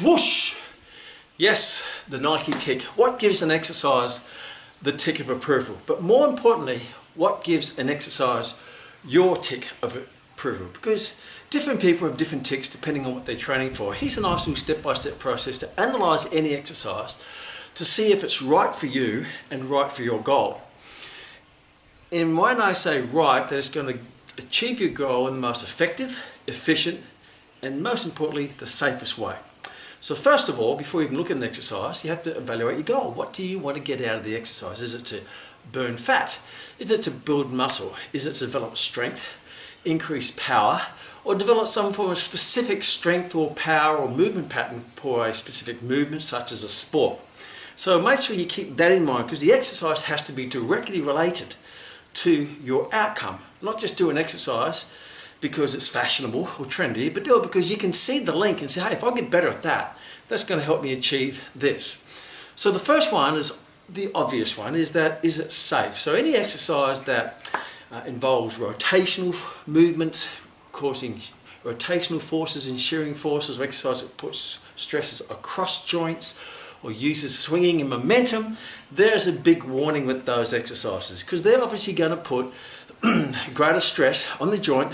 Swoosh! Yes, the Nike tick. What gives an exercise the tick of approval? But more importantly, what gives an exercise your tick of approval? Because different people have different ticks depending on what they're training for. Here's a nice little step-by-step process to analyze any exercise to see if it's right for you and right for your goal. And when I say right, that it's going to achieve your goal in the most effective, efficient, and most importantly, the safest way. So first of all, before you even look at an exercise, you have to evaluate your goal. What do you want to get out of the exercise? Is it to burn fat? Is it to build muscle? Is it to develop strength, increase power, or develop some form of specific strength or power or movement pattern for a specific movement such as a sport? So make sure you keep that in mind, because the exercise has to be directly related to your outcome. Not just do an exercise because it's fashionable or trendy, but do it because you can see the link and say, hey, if I get better at that, that's going to help me achieve this. So the first one is the obvious one, is it safe? So any exercise that involves rotational movements, causing rotational forces and shearing forces, or exercise that puts stresses across joints or uses swinging and momentum, there's a big warning with those exercises, because they're obviously going to put greater stress on the joint,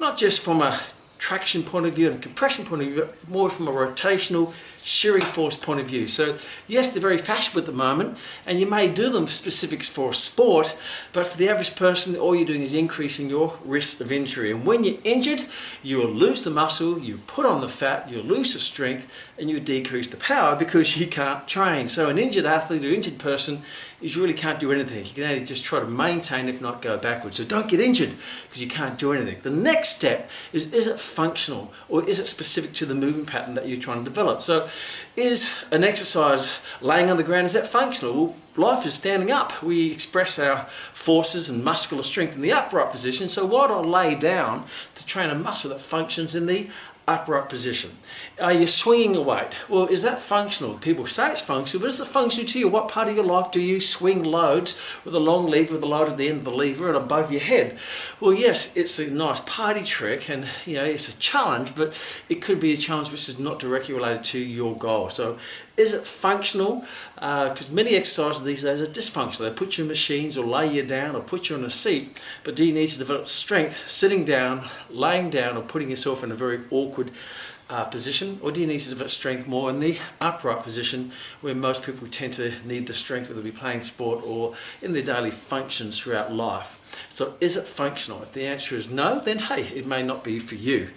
not just from a traction point of view and a compression point of view, but more from a rotational shearing force point of view. So yes, they're very fashionable at the moment, and you may do them for specifics for a sport, but for the average person, all you're doing is increasing your risk of injury. And when you're injured, you will lose the muscle, you put on the fat, you lose the strength, and you decrease the power because you can't train. So an injured athlete or injured person is really can't do anything. You can only just try to maintain, if not go backwards. So don't get injured because you can't do anything. The next step is it functional, or is it specific to the movement pattern that you're trying to develop? So is an exercise laying on the ground, is that functional? Well, life is standing up. We express our forces and muscular strength in the upright position. So why do I lay down to train a muscle that functions in the upright position? Are you swinging a weight? Well, is that functional? People say it's functional, but is it functional to you? What part of your life do you swing loads with a long lever, with a load at the end of the lever and above your head? Well, yes, it's a nice party trick, and it's a challenge, but it could be a challenge which is not directly related to your goal. So is it functional? Because many exercises these days are dysfunctional. They put you in machines or lay you down or put you on a seat, but do you need to develop strength sitting down, laying down, or putting yourself in a very awkward position, or do you need to develop strength more in the upright position, where most people tend to need the strength, whether they be playing sport or in their daily functions throughout life? So is it functional? If the answer is no, then hey, it may not be for you.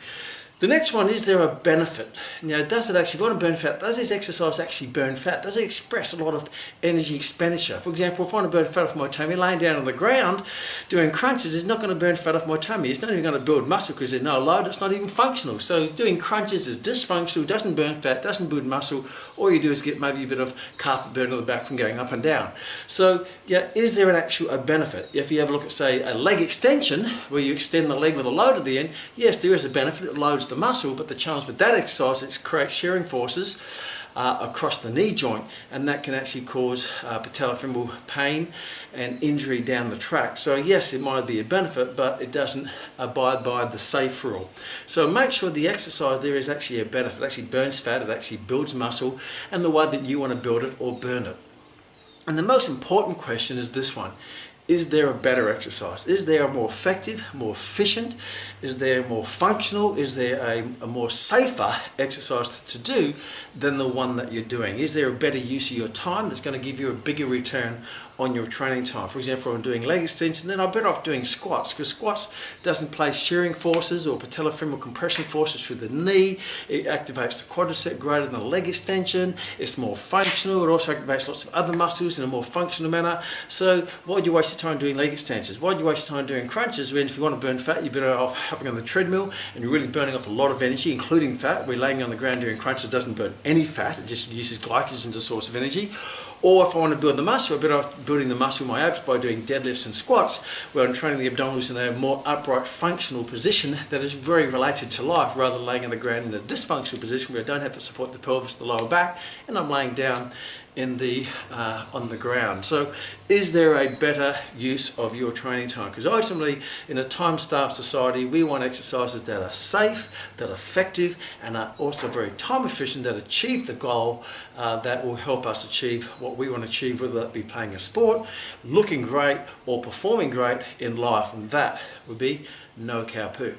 The next one, is there a benefit? Does it actually, if you want to burn fat, does this exercise actually burn fat? Does it express a lot of energy expenditure? For example, if I want to burn fat off my tummy, laying down on the ground doing crunches is not going to burn fat off my tummy. It's not even going to build muscle because there's no load. It's not even functional. So doing crunches is dysfunctional, doesn't burn fat, doesn't build muscle. All you do is get maybe a bit of carpet burn on the back from going up and down. So is there a benefit? If you ever look at, say, a leg extension, where you extend the leg with a load at the end, yes, there is a benefit. It loads the muscle, but the challenge with that exercise is it creates shearing forces across the knee joint, and that can actually cause patellofemoral pain and injury down the track. So yes, it might be a benefit, but it doesn't abide by the safe rule. So make sure the exercise there is actually a benefit. It actually burns fat, it actually builds muscle, and the way that you want to build it or burn it. And the most important question is this one: is there a better exercise? Is there a more effective, more efficient? Is there more functional? Is there a more safer exercise to do than the one that you're doing? Is there a better use of your time that's going to give you a bigger return on your training time? For example, if I'm doing leg extension, then I'm better off doing squats, because squats doesn't place shearing forces or patellofemoral compression forces through the knee. It activates the quadricep greater than the leg extension. It's more functional. It also activates lots of other muscles in a more functional manner. So why do you waste your time doing leg extensions? Why do you waste your time doing crunches, when if you want to burn fat, you're better off hopping on the treadmill and you're really burning off a lot of energy, including fat, where laying on the ground doing crunches doesn't burn any fat, it just uses glycogen as a source of energy. Or if I want to build the muscle, I'm better off building the muscle in my abs by doing deadlifts and squats, where I'm training the abdominals in a more upright functional position that is very related to life, rather than laying on the ground in a dysfunctional position where I don't have to support the pelvis, the lower back, and I'm laying down in the on the ground. So is there a better use of your training time, because ultimately in a time-starved society we want exercises that are safe, that are effective, and are also very time efficient, that achieve the goal that will help us achieve what we want to achieve, whether that be playing a sport, looking great, or performing great in life, and that would be no cow poo.